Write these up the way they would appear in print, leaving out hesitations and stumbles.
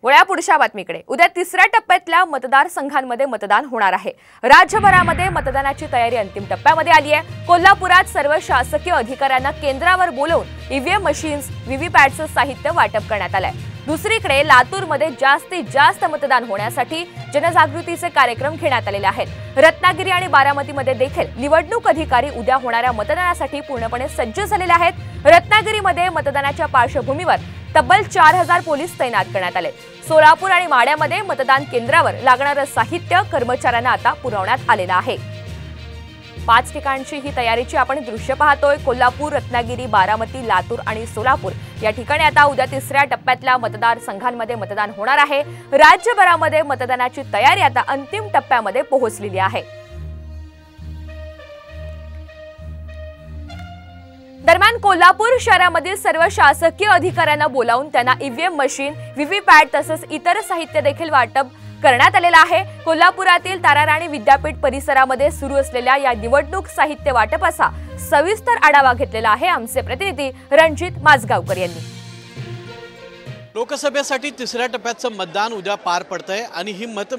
वळ्या पुढच्या बातमीकडे। उद्या तिसऱ्या टप्प्यातल्या मतदारसंघांमध्ये मतदान होणार आहे। राज्यभरामध्ये मतदानाची तयारी अंतिम टप्प्यामध्ये आली आहे। कोल्हापुरात सर्व शासकीय अधिकाऱ्यांना केंद्रावर बोलावून ईव्हीएम मशीन्स, व्हीव्हीपॅटचं साहित्य वाटप करण्यात आलंय। दुसरीकडे लातूरमध्ये जास्तीत जास्त मतदान होण्यासाठी जनजागृतीचे कार्यक्रम घेण्यात आलेले आहेत। रत्नागिरी आणि बारामतीमध्ये देखील निवडणूक अधिकारी उद्या होणाऱ्या मतदानासाठी पूर्णपणे सज्ज झालेले आहेत। रत्नागिरीमध्ये मतदानाच्या पार्श्वभूमीवर तब्बल 4000 पोलीस तैनात करण्यात आले। सोलापूर आणि माढ्यामध्ये मतदान केंद्रावर लागणारे साहित्य कर्मचाऱ्यांना आता पुरवण्यात आलेलं आहे। 5 ठिकाणची ही तयारीची आपण दृश्य पाहतोय। कोल्हापूर, रत्नागिरी, बारामती, लातूर आणि सोलापूर या ठिकाणी आता उद्या तिसऱ्या टप्प्यातल्या मतदारसंघांमध्ये मतदान होणार आहे। राज्यभरामध्ये मतदानाची तयारी आता अंतिम टप्प्यामध्ये पोहोचलेली आहे। दरम्यान कोल्हापूर शहरामधील सर्व शासकीय अधिकाऱ्यांना बोलावून त्यांना ईव्हीएम मशीन, व्हीव्हीपॅट तसेच इतर साहित्य देखील वाटप करण्यात आलेला आहे। कोल्हापुरातील ताराराणी विद्यापीठ परिसरामध्ये सुरू असलेल्या या निवडणूक साहित्य वाटपाचा सविस्तर आढावा घेतलेला आहे आमचे प्रतिनिधी रणजित माजगावकर यांनी। लोकसभेसाठी तिसऱ्या टप्प्याचं मतदान उद्या पार पडतंय आणि ही मत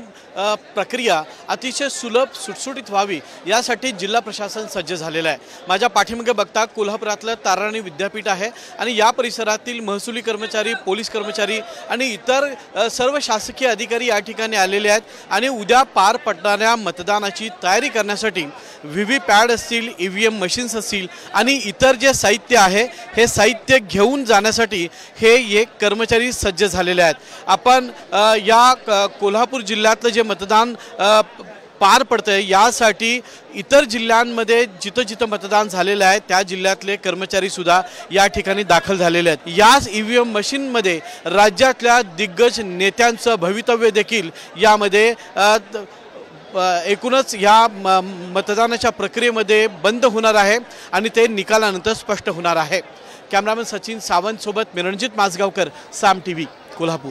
प्रक्रिया अतिशय सुलभ सुटसुटीत व्हावी यासाठी जिल्हा प्रशासन सज्ज झालेलं आहे। माझ्या पाठीमागे बघता कोल्हापुरातलं ताराराणी विद्यापीठ आहे आणि या परिसरातील महसुली कर्मचारी, पोलीस कर्मचारी आणि इतर सर्व शासकीय अधिकारी या ठिकाणी आलेले आहेत आणि उद्या पार पडणाऱ्या मतदानाची तयारी करण्यासाठी व्हीव्हीपॅट असतील, ईव्हीएम मशीन्स असतील आणि इतर जे साहित्य आहे हे साहित्य घेऊन जाण्यासाठी हे एक कर्मचारी सज्ज झालेले आहेत। आपण या कोल्हापूर जिल्ह्यातलं जे मतदान पार पडतंय यासाठी इतर जिल्ह्यांमध्ये जिथं जिथं मतदान झालेलं आहे त्या जिल्ह्यातले कर्मचारी सुद्धा या ठिकाणी दाखल झालेले आहेत। याच ईव्हीएम मशीनमध्ये राज्यातल्या दिग्गज नेत्यांचं भवितव्य देखील यामध्ये एकूणच या मतदानाच्या प्रक्रियेमध्ये बंद होणार आहे आणि ते निकालानंतर स्पष्ट होणार आहे। कॅमेरामन सचिन सावंत सोबत मी रणजित माजगावकर, साम टीव्ही, कोल्हापूर।